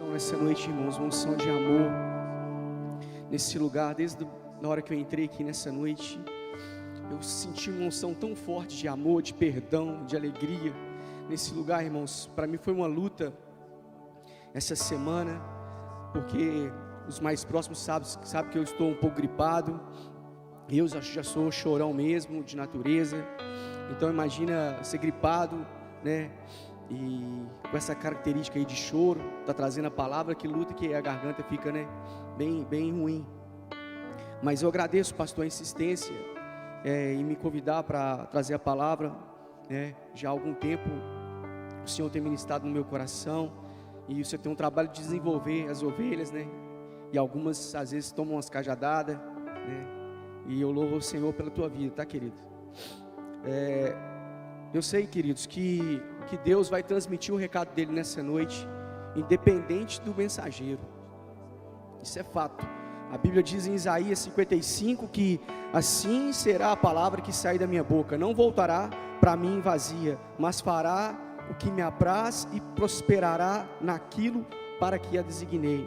unção nessa noite, irmãos, uma unção de amor nesse lugar. Desde a hora que eu entrei aqui nessa noite, eu senti uma unção tão forte de amor, de perdão, de alegria nesse lugar, irmãos. Para mim foi uma luta essa semana, porque os mais próximos sabem que eu estou um pouco gripado, e eu já sou chorão mesmo, de natureza. Então imagina ser gripado, né? E com essa característica aí de choro, tá trazendo a palavra que luta, que a garganta fica, né, bem ruim. Mas eu agradeço, pastor, a insistência em me convidar para trazer a palavra, né? Já há algum tempo o Senhor tem ministrado no meu coração, e o Senhor tem um trabalho de desenvolver as ovelhas, né? E algumas às vezes tomam umas cajadadas, né? E eu louvo o Senhor pela tua vida, tá, querido? Eu sei, queridos, que Deus vai transmitir o recado dele nessa noite, independente do mensageiro. Isso é fato. A Bíblia diz em Isaías 55 que assim será a palavra que sai da minha boca, não voltará para mim vazia, mas fará o que me apraz e prosperará naquilo para que a designei.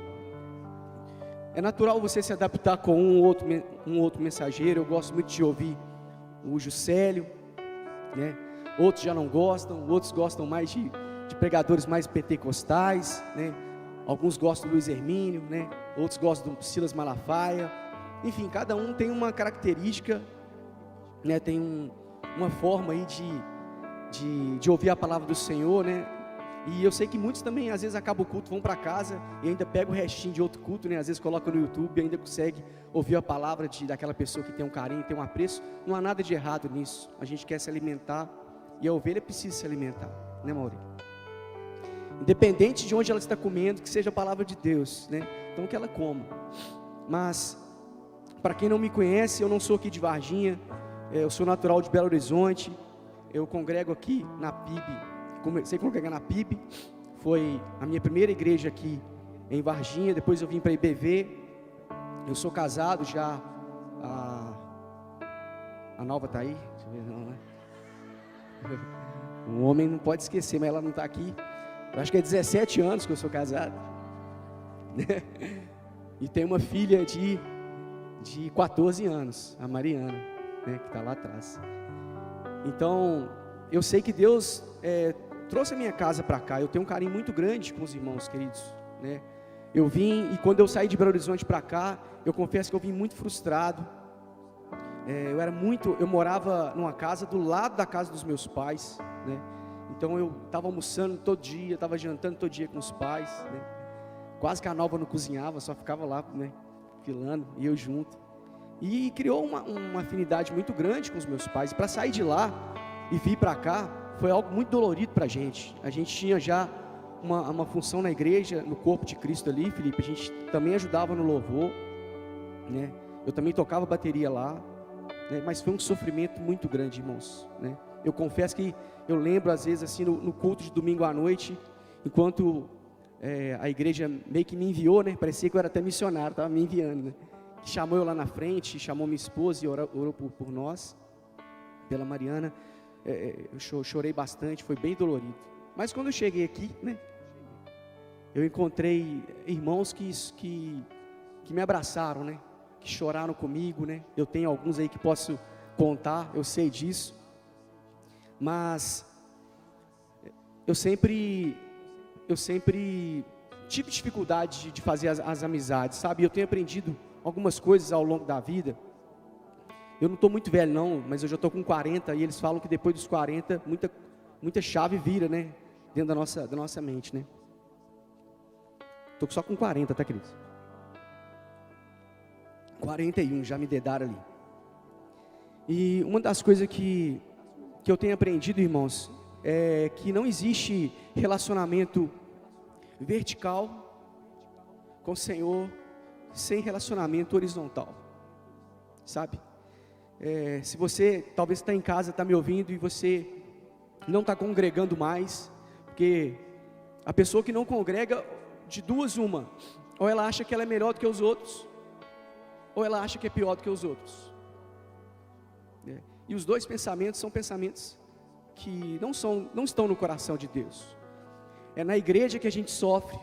É natural você se adaptar com um outro mensageiro. Eu gosto muito de ouvir o Juscelio, né? Outros já não gostam, outros gostam mais de pregadores mais pentecostais, né? Alguns gostam do Luiz Hermínio, né? Outros gostam do Silas Malafaia. Enfim, cada um tem uma característica, né? Tem uma forma aí de ouvir a palavra do Senhor, né? E eu sei que muitos também, às vezes, acabam o culto, vão para casa e ainda pegam o restinho de outro culto, né? Às vezes colocam no YouTube e ainda consegue ouvir a palavra daquela pessoa que tem um carinho, tem um apreço. Não há nada de errado nisso. A gente quer se alimentar e a ovelha precisa se alimentar, né, Maurício? Independente de onde ela está comendo, que seja a palavra de Deus, né? Então que ela coma. Mas, para quem não me conhece, eu não sou aqui de Varginha, eu sou natural de Belo Horizonte. Eu congrego aqui na PIB. Comecei a congregar na PIB, foi a minha primeira igreja aqui em Varginha. Depois eu vim para a IBV. Eu sou casado já, a Nalva está aí? Deixa eu ver, não, né? Um homem não pode esquecer, mas ela não está aqui. Eu acho que é 17 anos que eu sou casado. E tem uma filha de 14 anos, a Mariana, né, que está lá atrás. Então, eu sei que Deus trouxe a minha casa para cá. Eu tenho um carinho muito grande com os irmãos, queridos, né? Eu vim, e quando eu saí de Belo Horizonte para cá, eu confesso que eu vim muito frustrado. Eu morava numa casa do lado da casa dos meus pais, né? Então eu estava almoçando todo dia, estava jantando todo dia com os pais, né? Quase que a Nalva não cozinhava, só ficava lá, né, filando, e eu junto. E criou uma afinidade muito grande com os meus pais. Para sair de lá e vir para cá, foi algo muito dolorido para a gente. A gente tinha já uma função na igreja, no corpo de Cristo ali, Felipe. A gente também ajudava no louvor, né? Eu também tocava bateria lá, né? Mas foi um sofrimento muito grande, irmãos, né? Eu confesso que eu lembro às vezes assim no culto de domingo à noite, enquanto a igreja meio que me enviou, né? Parecia que eu era até missionário, estava me enviando, né? Chamou eu lá na frente, chamou minha esposa e orou por nós, pela Mariana. Eu chorei bastante, foi bem dolorido. Mas quando eu cheguei aqui, né, eu encontrei irmãos que me abraçaram, né, que choraram comigo, né. Eu tenho alguns aí que posso contar, eu sei disso. Mas eu sempre tive dificuldade de fazer as amizades, sabe? Eu tenho aprendido algumas coisas ao longo da vida. Eu não estou muito velho não, mas eu já estou com 40, e eles falam que depois dos 40, muita chave vira, né, dentro da nossa mente, né. Estou só com 40, tá, queridos? 41, já me dedaram ali. E uma das coisas que eu tenho aprendido, irmãos, é que não existe relacionamento vertical com o Senhor sem relacionamento horizontal, sabe? Se você talvez está em casa, está me ouvindo e você não está congregando mais, porque a pessoa que não congrega, de duas uma, ou ela acha que ela é melhor do que os outros, ou ela acha que é pior do que os outros. E os dois pensamentos são pensamentos que não estão no coração de Deus. É na igreja que a gente sofre,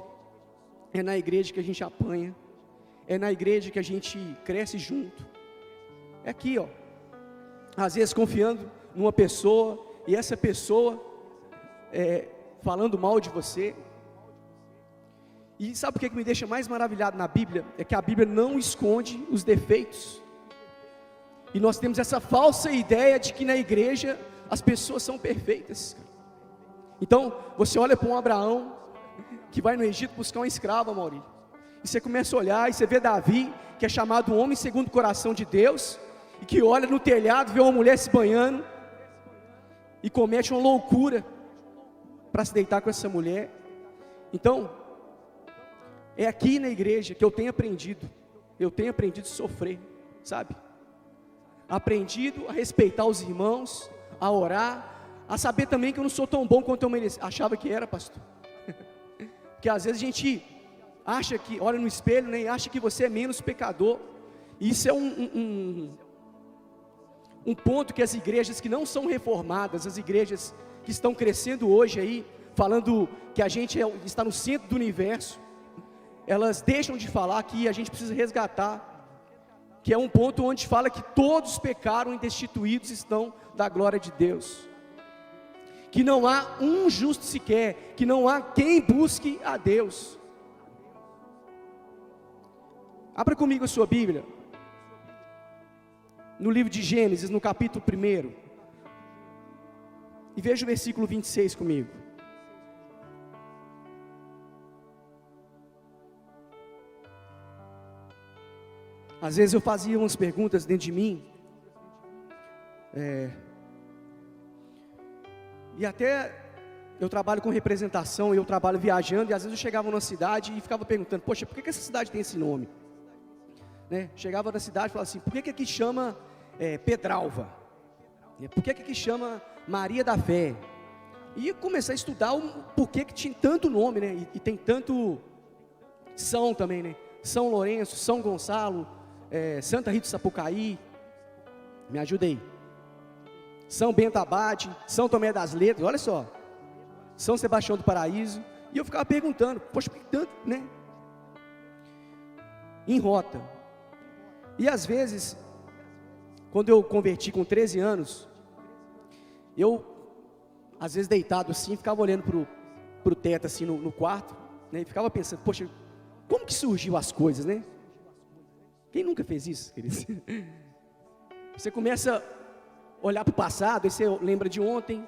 é na igreja que a gente apanha, é na igreja que a gente cresce junto. É aqui, ó. Às vezes confiando numa pessoa, e essa pessoa falando mal de você. E sabe o que me deixa mais maravilhado na Bíblia? É que a Bíblia não esconde os defeitos. E nós temos essa falsa ideia de que na igreja as pessoas são perfeitas. Então, você olha para um Abraão, que vai no Egito buscar uma escrava, Maurício. E você começa a olhar, e você vê Davi, que é chamado homem segundo o coração de Deus, e que olha no telhado, vê uma mulher se banhando, e comete uma loucura, para se deitar com essa mulher. Então, é aqui na igreja que eu tenho aprendido a sofrer, sabe? Aprendido a respeitar os irmãos, a orar, a saber também que eu não sou tão bom quanto eu achava que era, pastor. Porque às vezes a gente acha que, olha no espelho, né, e acha que você é menos pecador. E isso é um ponto que as igrejas que não são reformadas, as igrejas que estão crescendo hoje aí, falando que a gente está no centro do universo, elas deixam de falar que a gente precisa resgatar, que é um ponto onde fala que todos pecaram e destituídos estão da glória de Deus, que não há um justo sequer, que não há quem busque a Deus. Abra comigo a sua Bíblia, no livro de Gênesis, no capítulo 1, e veja o versículo 26 comigo. Às vezes eu fazia umas perguntas dentro de mim, e até eu trabalho com representação, eu trabalho viajando, e às vezes eu chegava numa cidade e ficava perguntando, poxa, por que essa cidade tem esse nome? Né? Chegava na cidade e falava assim, por que aqui chama Pedralva? Por que aqui chama Maria da Fé? E comecei a estudar o porquê que tinha tanto nome, né? E tem tanto São também, né? São Lourenço, São Gonçalo, Santa Rita do Sapucaí, me ajuda aí, São Bento Abade, São Tomé das Letras, olha só, São Sebastião do Paraíso. E eu ficava perguntando, poxa, por que tanto, né? Em rota. E às vezes, quando eu converti com 13 anos, eu, às vezes deitado assim, ficava olhando para o teto assim no quarto, né? E ficava pensando, poxa, como que surgiu as coisas, né? Quem nunca fez isso, queridos? Você começa a olhar para o passado, aí você lembra de ontem,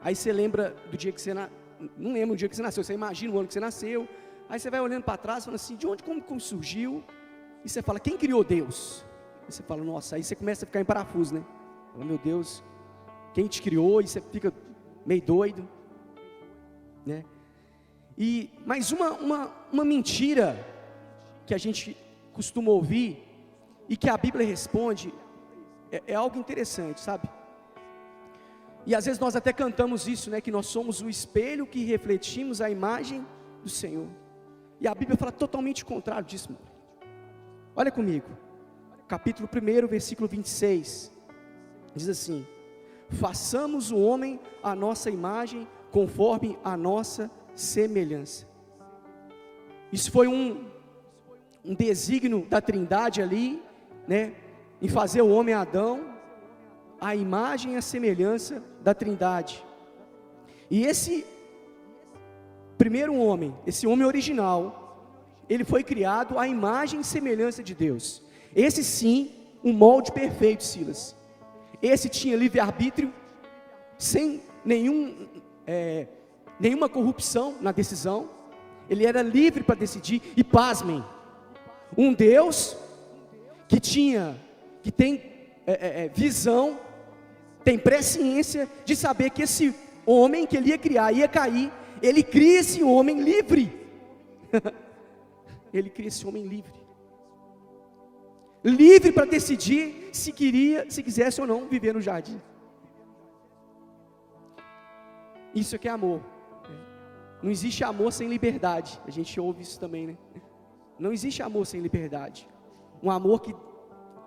aí você lembra do dia que você não lembra do dia que você nasceu, você imagina o ano que você nasceu, aí você vai olhando para trás, falando assim, de onde, como surgiu? E você fala, quem criou Deus? Aí você fala, nossa, aí você começa a ficar em parafuso, né? Fala, meu Deus, quem te criou? E você fica meio doido, né? Mas uma mentira que a gente costuma ouvir e que a Bíblia responde é algo interessante, sabe? E às vezes nós até cantamos isso, né? Que nós somos o espelho que refletimos a imagem do Senhor. E a Bíblia fala totalmente o contrário disso, mano. Olha comigo, capítulo 1, versículo 26, diz assim, façamos o homem à nossa imagem, conforme a nossa semelhança. Isso foi um desígnio da Trindade ali, né, em fazer o homem Adão, a imagem e a semelhança da Trindade. E esse primeiro homem, esse homem original, ele foi criado à imagem e semelhança de Deus. Esse sim, um molde perfeito, Silas. Esse tinha livre-arbítrio, sem nenhuma corrupção na decisão. Ele era livre para decidir. E pasmem, um Deus que tem visão, tem presciência de saber que esse homem que ele ia criar, ia cair. Ele cria esse homem livre. Ele cria esse homem livre. Livre para decidir se quisesse ou não viver no jardim. Isso aqui é amor. Não existe amor sem liberdade. A gente ouve isso também, né? Não existe amor sem liberdade. Um amor que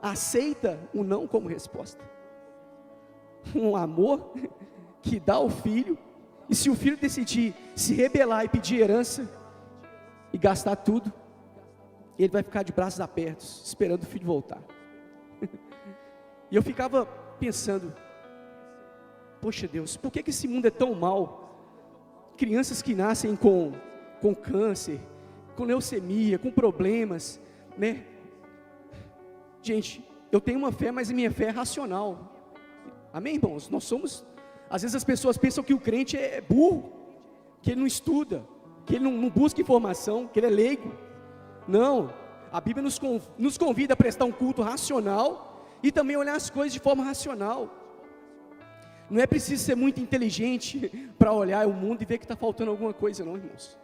aceita o não como resposta. Um amor que dá ao filho. E se o filho decidir se rebelar e pedir herança, e gastar tudo, e ele vai ficar de braços abertos, esperando o filho voltar. E eu ficava pensando, poxa Deus, por que esse mundo é tão mau? Crianças que nascem com câncer, com leucemia, com problemas, né? Gente, eu tenho uma fé, mas a minha fé é racional. Amém, irmãos? Às vezes as pessoas pensam que o crente é burro, que ele não estuda, que ele não busca informação, que ele é leigo. Não, a Bíblia nos convida a prestar um culto racional e também olhar as coisas de forma racional. Não é preciso ser muito inteligente para olhar o mundo e ver que está faltando alguma coisa, não, irmãos.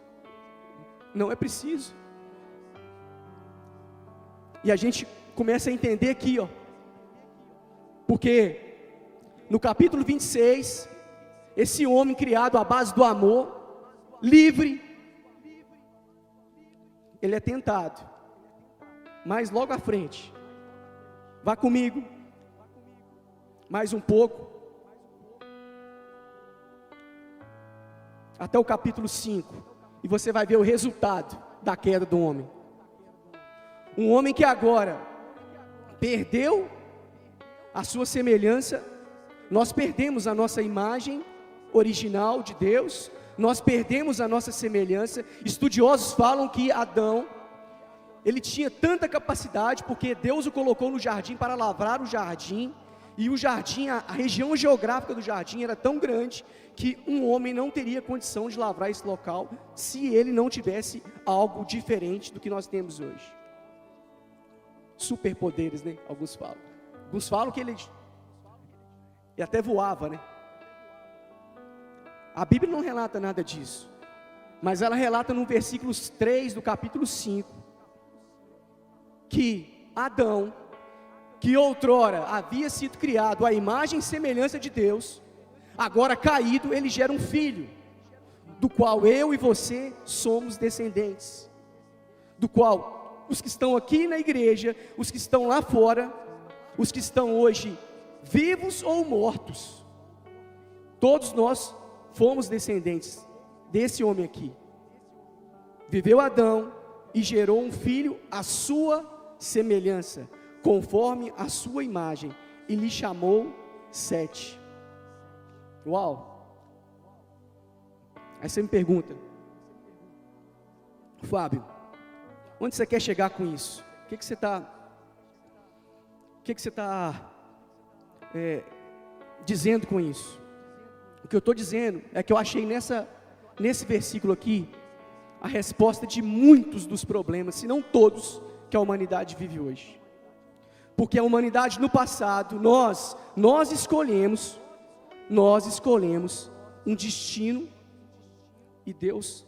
Não é preciso. E a gente começa a entender aqui, ó, porque no capítulo 26, esse homem criado à base do amor, livre, ele é tentado, mas logo à frente, vá comigo, mais um pouco, até o capítulo 5, e você vai ver o resultado da queda do homem. Um homem que agora perdeu a sua semelhança. Nós perdemos a nossa imagem original de Deus, nós perdemos a nossa semelhança. Estudiosos falam que Adão, ele tinha tanta capacidade, porque Deus o colocou no jardim para lavrar o jardim, e o jardim, a região geográfica do jardim era tão grande, que um homem não teria condição de lavrar esse local, se ele não tivesse algo diferente do que nós temos hoje. Superpoderes, né? Alguns falam que ele até voava, né? A Bíblia não relata nada disso, mas ela relata no versículo 3 do capítulo 5, que Adão, que outrora havia sido criado à imagem e semelhança de Deus, agora caído, ele gera um filho, do qual eu e você somos descendentes, do qual os que estão aqui na igreja, os que estão lá fora, os que estão hoje vivos ou mortos, todos nós fomos descendentes desse homem aqui. Viveu Adão e gerou um filho à sua semelhança, conforme a sua imagem, e lhe chamou Sete. Uau! Aí você me pergunta, Fábio, onde você quer chegar com isso? O que você está dizendo com isso? O que eu estou dizendo é que eu achei nesse versículo aqui a resposta de muitos dos problemas, se não todos, que a humanidade vive hoje. Porque a humanidade no passado, nós escolhemos um destino, e Deus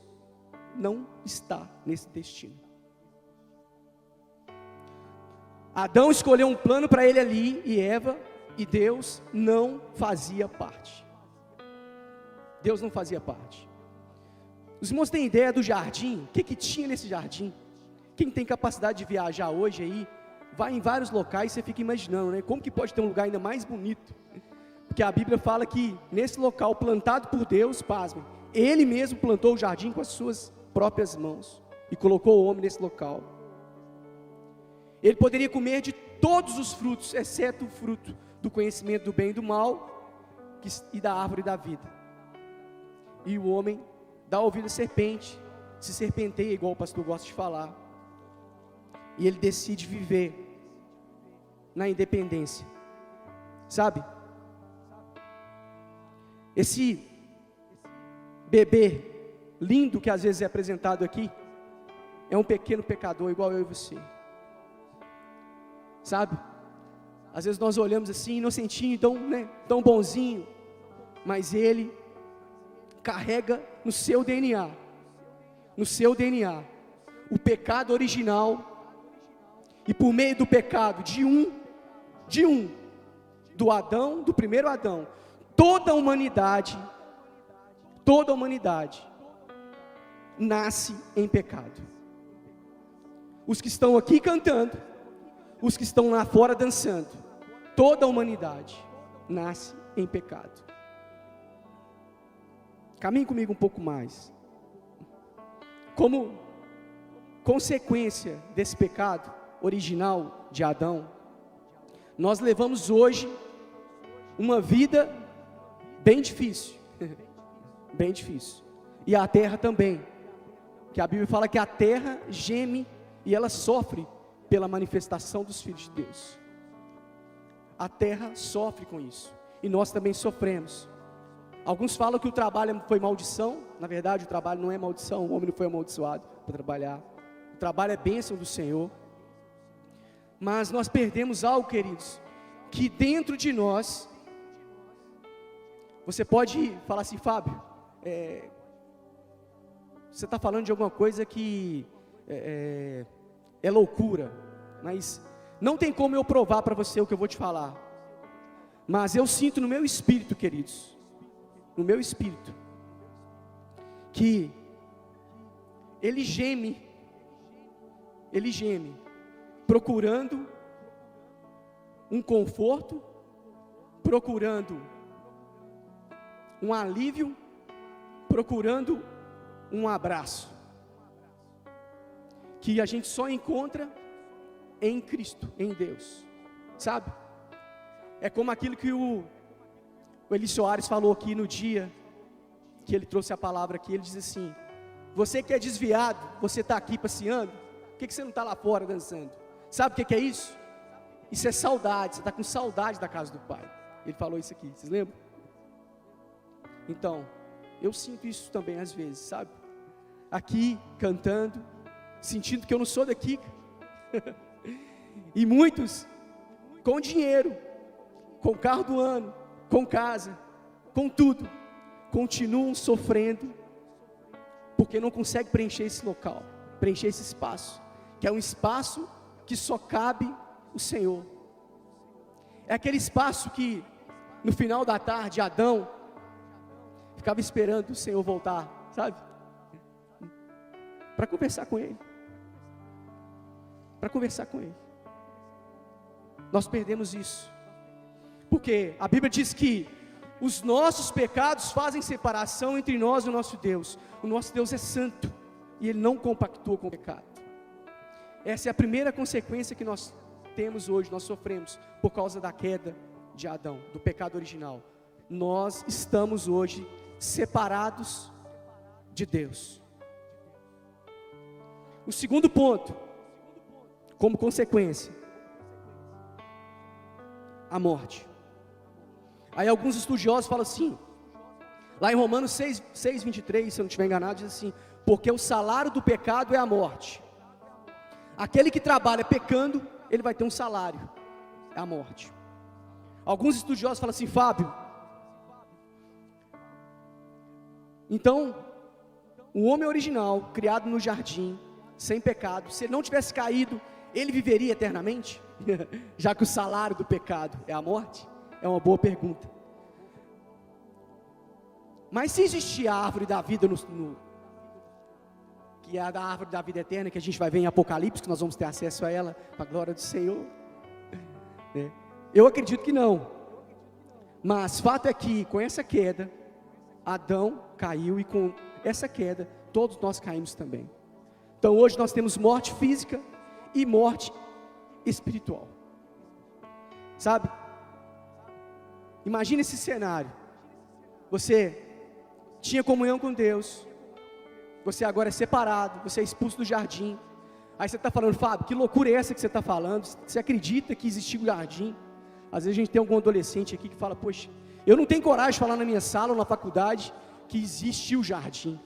não está nesse destino. Adão escolheu um plano para ele ali, e Eva, e Deus não fazia parte. Deus não fazia parte. Os irmãos têm ideia do jardim? O que tinha nesse jardim? Quem tem capacidade de viajar hoje aí, vai em vários locais, você fica imaginando, né? Como que pode ter um lugar ainda mais bonito? Porque a Bíblia fala que nesse local plantado por Deus, pasmem, Ele mesmo plantou o jardim com as suas próprias mãos, e colocou o homem nesse local. Ele poderia comer de todos os frutos, exceto o fruto do conhecimento do bem e do mal, e da árvore da vida. E o homem dá ouvido à serpente, se serpenteia, igual o pastor gosta de falar, e ele decide viver na independência, sabe? Esse bebê lindo que às vezes é apresentado aqui, é um pequeno pecador igual eu e você, sabe? Às vezes nós olhamos assim, inocentinho, tão bonzinho, mas ele carrega no seu DNA, o pecado original, e por meio do pecado do primeiro Adão, toda a humanidade nasce em pecado. Os que estão aqui cantando, os que estão lá fora dançando, toda a humanidade nasce em pecado. Caminhe comigo um pouco mais. Como consequência desse pecado original de Adão, nós levamos hoje uma vida bem difícil, bem difícil, e a terra também, que a Bíblia fala que a terra geme e ela sofre pela manifestação dos filhos de Deus. A terra sofre com isso, e nós também sofremos. Alguns falam que o trabalho foi maldição. Na verdade, o trabalho não é maldição, o homem não foi amaldiçoado para trabalhar. O trabalho é bênção do Senhor. Mas nós perdemos algo, queridos, que dentro de nós, você pode falar assim: Fábio, você está falando de alguma coisa que é loucura, mas não tem como eu provar para você o que eu vou te falar. Mas eu sinto no meu espírito, queridos, no meu espírito, que ele geme, procurando um conforto, procurando um alívio, procurando um abraço, que a gente só encontra em Cristo, em Deus, sabe? É como aquilo que o Eli Soares falou aqui no dia que ele trouxe a palavra aqui. Ele diz assim: você que é desviado, você está aqui passeando, por que você não está lá fora dançando? Sabe o que é isso? Isso é saudade, você está com saudade da casa do Pai. Ele falou isso aqui, vocês lembram? Então, eu sinto isso também às vezes, sabe? Aqui, cantando, sentindo que eu não sou daqui. E muitos, com dinheiro, com carro do ano, com casa, com tudo, continuam sofrendo, porque não conseguem preencher esse local, preencher esse espaço, que é um espaço que só cabe o Senhor. É aquele espaço que, no final da tarde, Adão ficava esperando o Senhor voltar, sabe? Para conversar com Ele. Para conversar com Ele. Nós perdemos isso, porque a Bíblia diz que os nossos pecados fazem separação entre nós e o nosso Deus. O nosso Deus é santo, e Ele não compactua com o pecado. Essa é a primeira consequência que nós temos hoje, nós sofremos, por causa da queda de Adão, do pecado original. Nós estamos hoje separados de Deus. O segundo ponto, como consequência, a morte. Aí alguns estudiosos falam assim, lá em Romanos 6:23, se eu não estiver enganado, diz assim: porque o salário do pecado é a morte. Aquele que trabalha pecando, ele vai ter um salário, é a morte. Alguns estudiosos falam assim: Fábio, então, o homem original, criado no jardim, sem pecado, se ele não tivesse caído, ele viveria eternamente? Já que o salário do pecado é a morte? É uma boa pergunta. Mas se existir a árvore da vida, que é a da árvore da vida eterna, que a gente vai ver em Apocalipse, que nós vamos ter acesso a ela, para a glória do Senhor, né? Eu acredito que não. Mas fato é que, com essa queda, Adão caiu, e com essa queda, todos nós caímos também. Então hoje nós temos morte física e morte espiritual, sabe? Imagina esse cenário: você tinha comunhão com Deus, você agora é separado, você é expulso do jardim. Aí você está falando: Fábio, que loucura é essa que você está falando? Você acredita que existiu o jardim? Às vezes a gente tem algum adolescente aqui que fala: poxa, eu não tenho coragem de falar na minha sala ou na faculdade que existiu o jardim.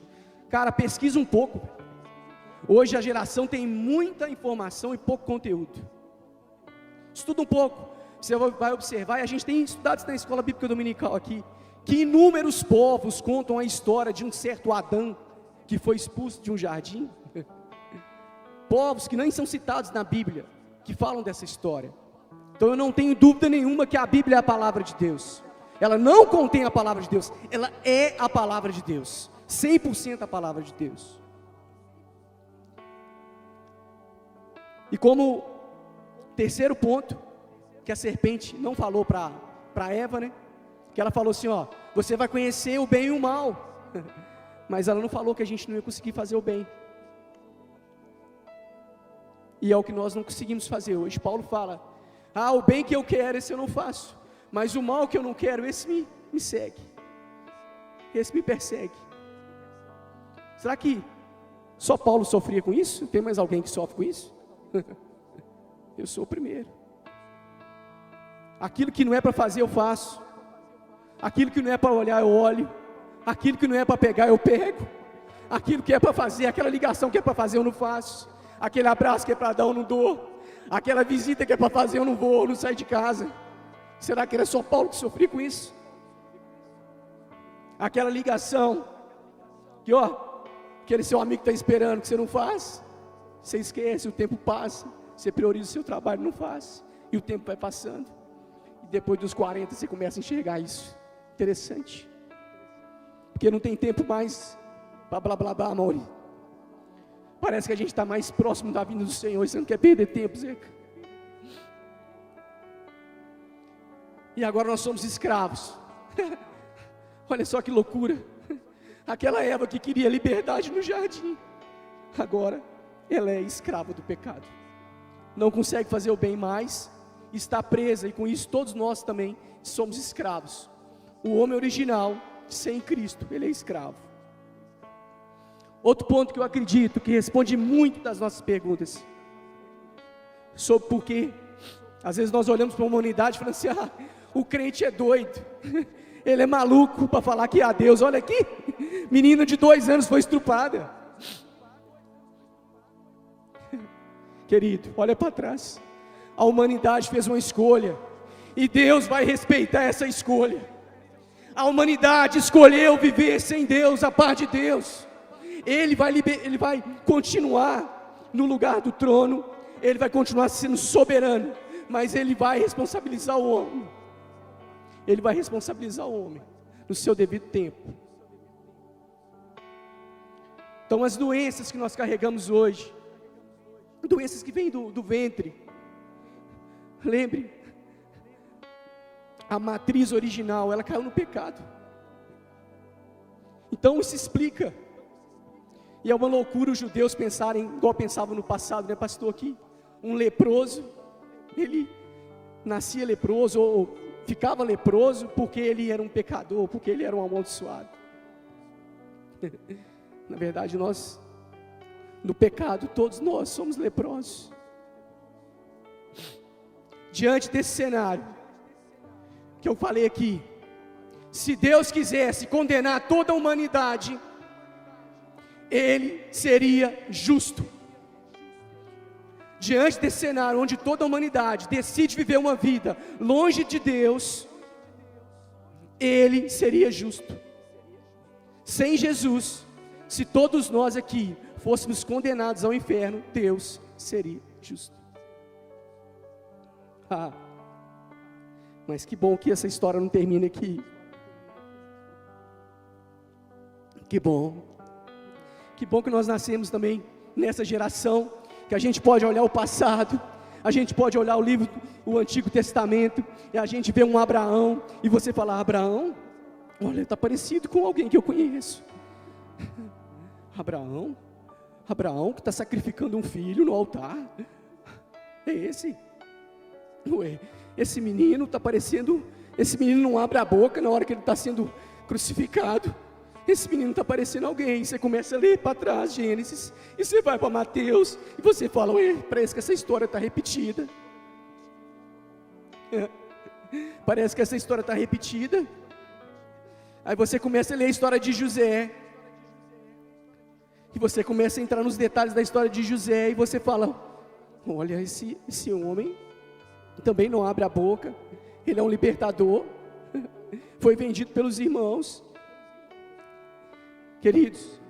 Cara, pesquisa um pouco. Hoje a geração tem muita informação e pouco conteúdo. Estuda um pouco, você vai observar, e a gente tem estudado isso na escola bíblica dominical aqui, que inúmeros povos contam a história de um certo Adão que foi expulso de um jardim. Povos que nem são citados na Bíblia, que falam dessa história. Então eu não tenho dúvida nenhuma que a Bíblia é a palavra de Deus. Ela não contém a palavra de Deus, ela é a palavra de Deus, 100% a palavra de Deus. E como terceiro ponto, que a serpente não falou para Eva, né? Que ela falou assim: ó, você vai conhecer o bem e o mal. Mas ela não falou que a gente não ia conseguir fazer o bem. E é o que nós não conseguimos fazer hoje. Paulo fala, o bem que eu quero, esse eu não faço, mas o mal que eu não quero, esse me segue, esse me persegue. Será que só Paulo sofria com isso? Tem mais alguém que sofre com isso? Eu sou o primeiro. Aquilo que não é para fazer, eu faço. Aquilo que não é para olhar, eu olho. Aquilo que não é para pegar, eu pego. Aquilo que é para fazer, aquela ligação que é para fazer, eu não faço. Aquele abraço que é para dar, eu não dou. Aquela visita que é para fazer, eu não vou, eu não saio de casa. Será que era só Paulo que sofria com isso? Aquela ligação que aquele seu amigo está esperando, que você não faz. Você esquece, o tempo passa. Você prioriza o seu trabalho, não faz. E o tempo vai passando. E depois dos 40 você começa a enxergar isso. Interessante. Porque não tem tempo mais para blá blá blá, Mauri. Parece que a gente está mais próximo da vinda do Senhor e você não quer perder tempo, Zeca. E agora nós somos escravos. Olha só que loucura. Aquela Eva que queria liberdade no jardim, agora ela é escrava do pecado. Não consegue fazer o bem mais, está presa, e com isso todos nós também somos escravos. O homem original, sem Cristo, ele é escravo. Outro ponto que eu acredito, que responde muito das nossas perguntas, sobre por quê. Às vezes nós olhamos para a humanidade e falamos assim, o crente é doido, ele é maluco para falar que há Deus. Olha aqui, menina de 2 anos foi estrupada. Querido, olha para trás, a humanidade fez uma escolha, e Deus vai respeitar essa escolha. A humanidade escolheu viver sem Deus, a parte de Deus. Ele vai continuar no lugar do trono, Ele vai continuar sendo soberano, mas Ele vai responsabilizar o homem. Ele vai responsabilizar o homem no seu devido tempo. Então as doenças que nós carregamos hoje, doenças que vêm do ventre, lembre, a matriz original, ela caiu no pecado. Então isso explica. E é uma loucura os judeus pensarem igual pensavam no passado, né, pastor? Aqui, um leproso, ele nascia leproso ou ficava leproso porque ele era um pecador, porque ele era um amaldiçoado. Na verdade, nós, no pecado, todos nós somos leprosos. Diante desse cenário que eu falei aqui, se Deus quisesse condenar toda a humanidade, Ele seria justo. Diante desse cenário onde toda a humanidade decide viver uma vida longe de Deus, Ele seria justo. Sem Jesus, se todos nós aqui fôssemos condenados ao inferno, Deus seria justo. Mas que bom que essa história não termina aqui. Que bom. Que bom que nós nascemos também nessa geração, que a gente pode olhar o passado, a gente pode olhar o Antigo Testamento, e a gente vê um Abraão, e você fala, Abraão? Olha, está parecido com alguém que eu conheço. Abraão que está sacrificando um filho no altar, é esse? Ué, esse menino está parecendo, esse menino não abre a boca na hora que ele está sendo crucificado. Esse menino está parecendo alguém. Você começa a ler para trás Gênesis, e você vai para Mateus, e você fala, ué, parece que essa história está repetida. Parece que essa história está repetida. Aí você começa a ler a história de José, e você começa a entrar nos detalhes da história de José, e você fala, olha, esse homem também não abre a boca, ele é um libertador, foi vendido pelos irmãos. Queridos,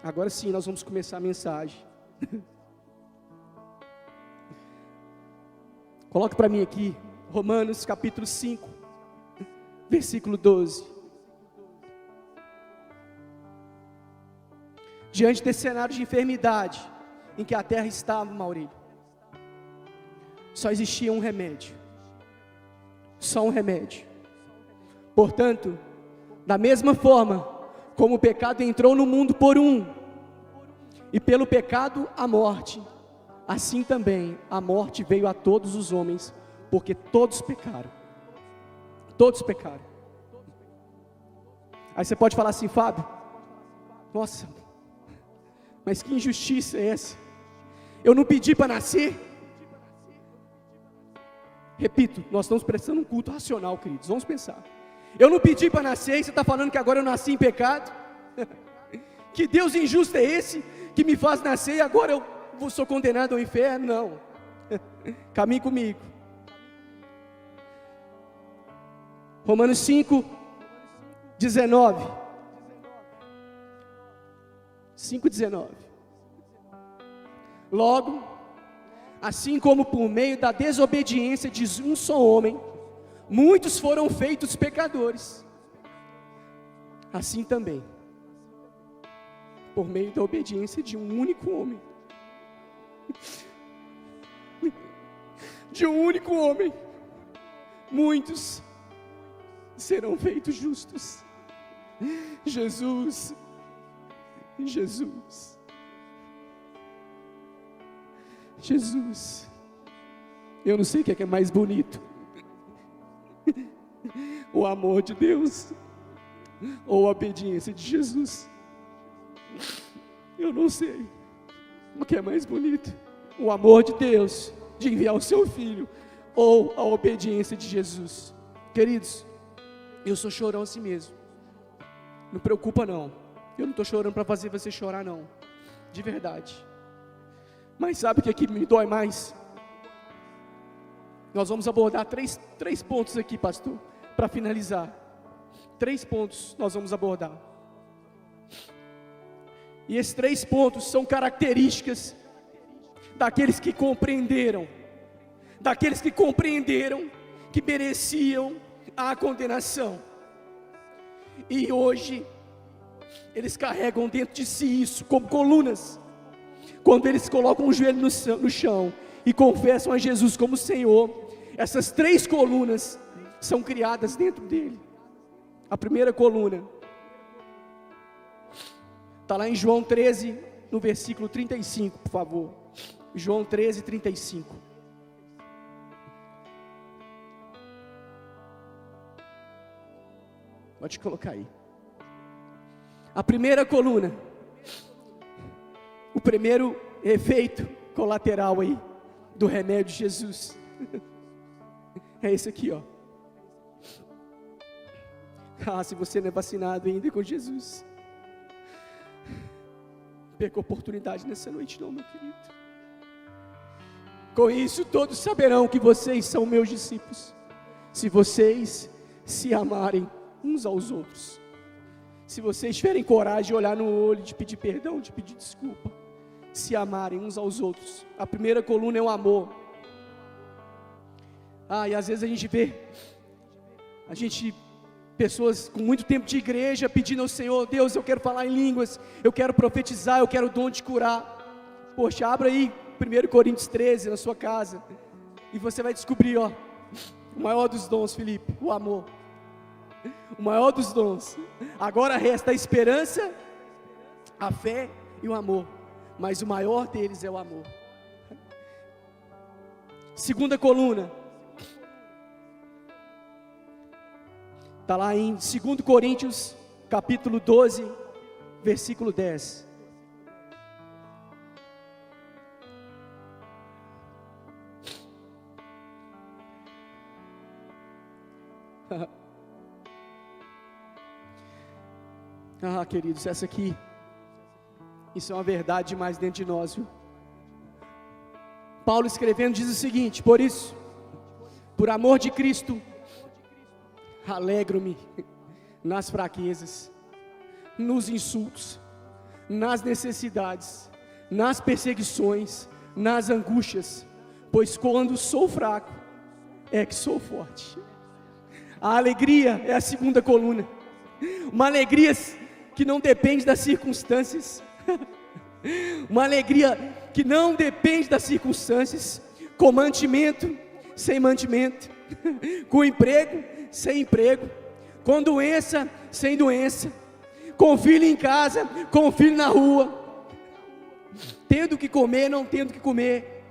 agora sim nós vamos começar a mensagem. Coloque para mim aqui, Romanos capítulo 5, versículo 12. Diante desse cenário de enfermidade em que a terra estava, Maurílio, só existia um remédio. Só um remédio. Portanto, da mesma forma como o pecado entrou no mundo por um, E pelo pecado a morte, assim também a morte veio a todos os homens, porque todos pecaram. Todos pecaram. Aí você pode falar assim: Fábio, nossa, mas que injustiça é essa? Eu não pedi para nascer. Repito, nós estamos prestando um culto racional, queridos, vamos pensar. Eu não pedi para nascer e você está falando que agora eu nasci em pecado? Que Deus injusto é esse que me faz nascer e agora eu sou condenado ao inferno? Não. Caminhe comigo. Romanos 5, 19. 5:19. Logo, assim como por meio da desobediência de um só homem, muitos foram feitos pecadores, assim também, por meio da obediência de um único homem, muitos serão feitos justos. Jesus. Eu não sei o que é mais bonito, o amor de Deus ou a obediência de Jesus. Eu não sei o que é mais bonito, o amor de Deus de enviar o seu filho ou a obediência de Jesus. Queridos, eu sou chorão assim mesmo, não preocupa não, eu não estou chorando para fazer você chorar não, de verdade. Mas sabe o que me dói mais? Nós vamos abordar três pontos aqui, pastor, para finalizar. 3 pontos nós vamos abordar. E esses 3 pontos são características daqueles que compreenderam que mereciam a condenação. E hoje eles carregam dentro de si isso como colunas. Quando eles colocam o joelho no chão e confessam a Jesus como Senhor, essas 3 colunas são criadas dentro dele. A primeira coluna está lá em João 13, no versículo 35, por favor. João 13, 35. Pode colocar aí. A primeira coluna, o primeiro efeito colateral aí do remédio de Jesus é esse aqui, ó. Se você não é vacinado ainda com Jesus, perca a oportunidade nessa noite não, meu querido. Com isso todos saberão que vocês são meus discípulos, se vocês se amarem uns aos outros. Se vocês tiverem coragem de olhar no olho, de pedir perdão, de pedir desculpa, se amarem uns aos outros. A primeira coluna é o amor. E às vezes a gente vê pessoas com muito tempo de igreja pedindo ao Senhor: Deus, eu quero falar em línguas, eu quero profetizar, eu quero o dom de curar. Poxa, abra aí 1 Coríntios 13 na sua casa e você vai descobrir, o maior dos dons, Felipe, o amor. O maior dos dons. Agora resta a esperança, a fé e o amor, mas o maior deles é o amor. Segunda coluna está lá em 2 Coríntios capítulo 12, versículo 10. Queridos, essa aqui, isso é uma verdade demais dentro de nós, viu? Paulo escrevendo diz o seguinte: por isso, por amor de Cristo, alegro-me nas fraquezas, nos insultos, nas necessidades, nas perseguições, nas angústias, pois quando sou fraco, é que sou forte. A alegria é a segunda coluna, uma alegria que não depende das circunstâncias, uma alegria que não depende das circunstâncias, com mantimento, sem mantimento, com emprego, sem emprego, com doença, sem doença, com filho em casa, com filho na rua. tendo que comer, não tendo que comer,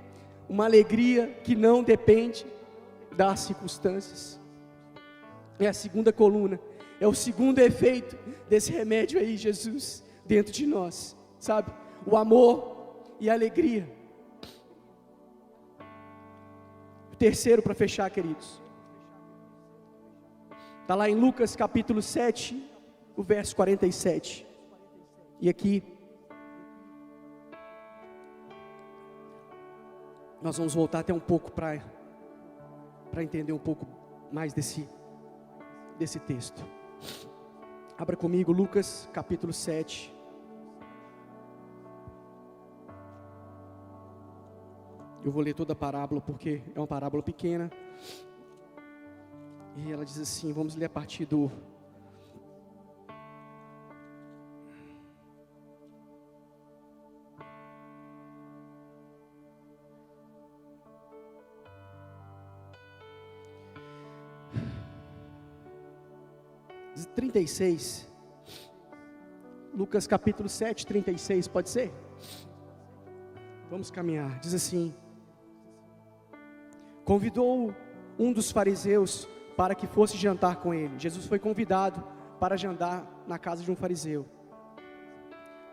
uma alegria que não depende das circunstâncias. É a segunda coluna, é o segundo efeito desse remédio aí, Jesus, dentro de nós, sabe? O amor e a alegria. O terceiro, para fechar, queridos, está lá em Lucas capítulo 7, o verso 47, e aqui nós vamos voltar até um pouco para entender um pouco mais desse texto. Abra comigo Lucas capítulo 7. Eu vou ler toda a parábola porque é uma parábola pequena. E ela diz assim, vamos ler a partir do... Diz 36. Lucas capítulo 7, 36, pode ser? Vamos caminhar. Diz assim: convidou um dos fariseus para que fosse jantar com ele. Jesus foi convidado para jantar na casa de um fariseu,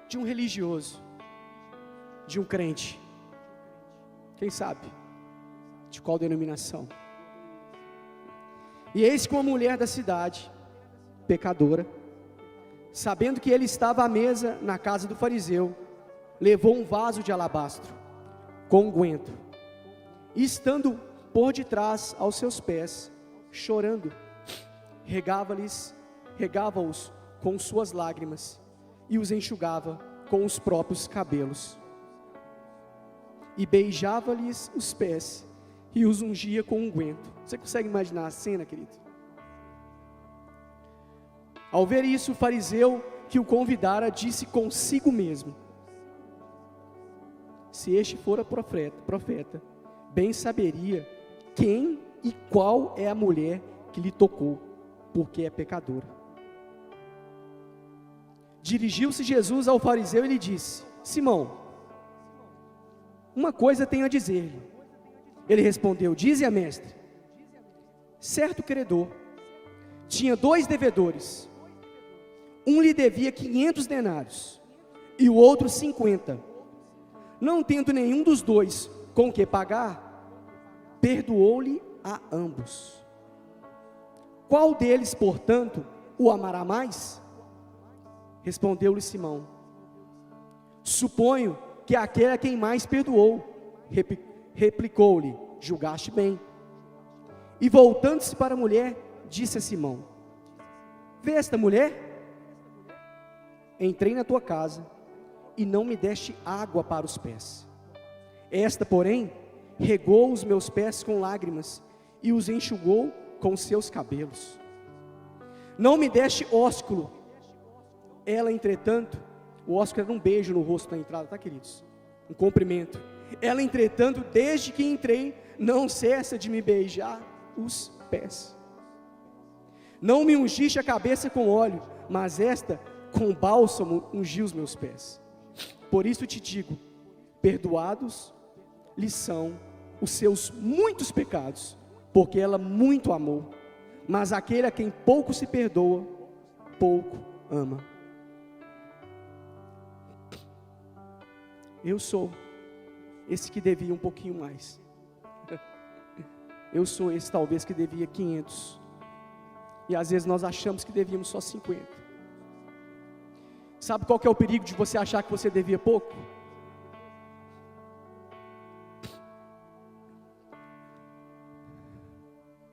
de um religioso, de um crente, quem sabe, de qual denominação. E eis que uma mulher da cidade, pecadora, sabendo que ele estava à mesa na casa do fariseu, levou um vaso de alabastro, com unguento, e estando por detrás aos seus pés, chorando, regava-os com suas lágrimas, e os enxugava com os próprios cabelos, e beijava-lhes os pés, e os ungia com unguento. Você consegue imaginar a cena, querido? Ao ver isso, o fariseu que o convidara disse consigo mesmo: se este fora profeta, bem saberia quem e qual é a mulher que lhe tocou, porque é pecadora. Dirigiu-se Jesus ao fariseu e lhe disse: Simão, uma coisa tenho a dizer-lhe. Ele respondeu: dize-a, mestre. Certo credor tinha 2 devedores. Um lhe devia 500 denários e o outro 50. Não tendo nenhum dos 2 com que pagar, perdoou-lhe a ambos. Qual deles, portanto, o amará mais? Respondeu-lhe Simão: suponho que aquele a quem mais perdoou. Replicou-lhe: julgaste bem. E voltando-se para a mulher, disse a Simão: vê esta mulher? Entrei na tua casa e não me deste água para os pés. Esta, porém, regou os meus pés com lágrimas e os enxugou com os seus cabelos. Não me deste ósculo. Ela, entretanto, o ósculo era um beijo no rosto na entrada, tá, queridos? Um cumprimento. Ela, entretanto, desde que entrei, não cessa de me beijar os pés. Não me ungiste a cabeça com óleo, mas esta com bálsamo ungiu os meus pés. Por isso te digo: perdoados lhe são os seus muitos pecados, porque ela muito amou. Mas aquele a quem pouco se perdoa, pouco ama. Eu sou esse que devia um pouquinho mais. Eu sou esse talvez que devia 500. E às vezes nós achamos que devíamos só 50. Sabe qual que é o perigo de você achar que você devia pouco?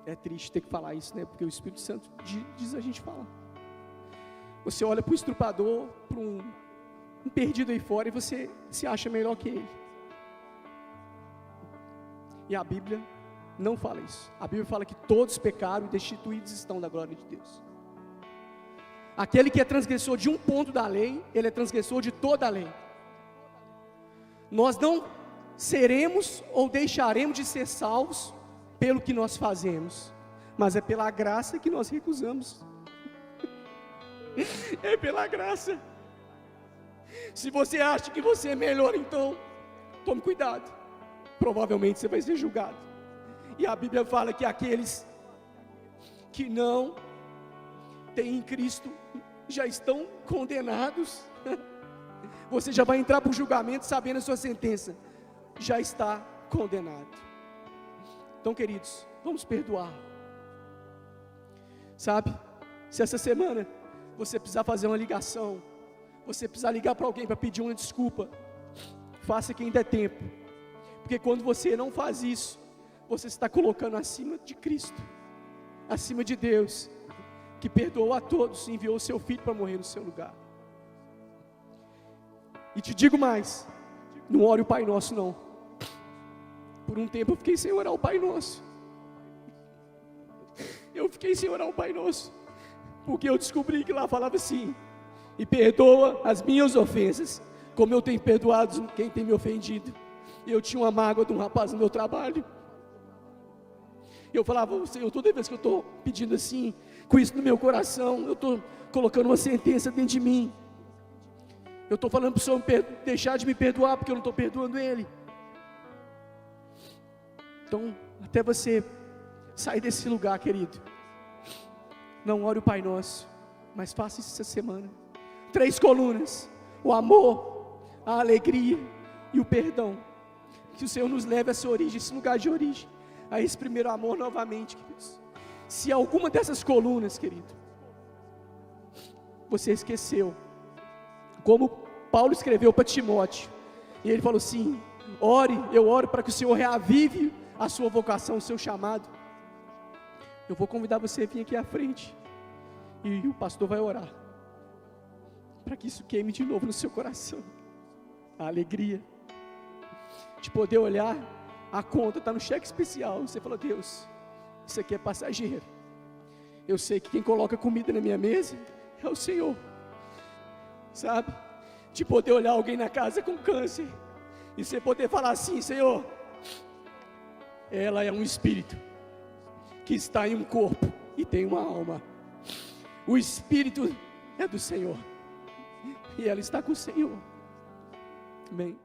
É triste ter que falar isso, né? Porque o Espírito Santo diz a gente falar. Você olha para o estrupador, para um perdido aí fora, e você se acha melhor que ele. E a Bíblia não fala isso. A Bíblia fala que todos pecaram e destituídos estão da glória de Deus. Aquele que é transgressor de um ponto da lei, ele é transgressor de toda a lei. Nós não seremos ou deixaremos de ser salvos pelo que nós fazemos, mas é pela graça que nós recusamos. É pela graça. Se você acha que você é melhor, então tome cuidado, provavelmente você vai ser julgado. E a Bíblia fala que aqueles que não têm em Cristo já estão condenados. Você já vai entrar para o julgamento sabendo a sua sentença, já está condenado. Então, queridos, vamos perdoar. Sabe, se essa semana você precisar fazer uma ligação, você precisar ligar para alguém para pedir uma desculpa, faça que ainda é tempo, porque quando você não faz isso, você está colocando acima de Cristo, acima de Deus, que perdoou a todos e enviou o seu Filho para morrer no seu lugar. E te digo mais, não ore o Pai Nosso não. Por um tempo eu fiquei sem orar o Pai Nosso. Eu fiquei sem orar o Pai Nosso, porque eu descobri que lá falava assim: e perdoa as minhas ofensas, como eu tenho perdoado quem tem me ofendido. E eu tinha uma mágoa de um rapaz no meu trabalho. Eu falava: Senhor, toda vez que eu estou pedindo assim, com isso no meu coração, eu estou colocando uma sentença dentro de mim. Eu estou falando para o Senhor deixar de me perdoar, porque eu não estou perdoando Ele. Então, até você sair desse lugar, querido, não ore o Pai Nosso, mas faça isso essa semana. 3 colunas: o amor, a alegria e o perdão. Que o Senhor nos leve a essa origem, esse lugar de origem, a esse primeiro amor novamente, queridos. Se alguma dessas colunas, querido, você esqueceu, como Paulo escreveu para Timóteo, e ele falou assim: eu oro para que o Senhor reavive a sua vocação, o seu chamado. Eu vou convidar você a vir aqui à frente, e o pastor vai orar, para que isso queime de novo no seu coração, a alegria de poder olhar, a conta está no cheque especial, você fala: Deus, isso aqui é passageiro, eu sei que quem coloca comida na minha mesa é o Senhor, sabe, de poder olhar alguém na casa com câncer, e você poder falar assim: Senhor, ela é um espírito, que está em um corpo, e tem uma alma, o espírito é do Senhor, e ela está com o Senhor, amém.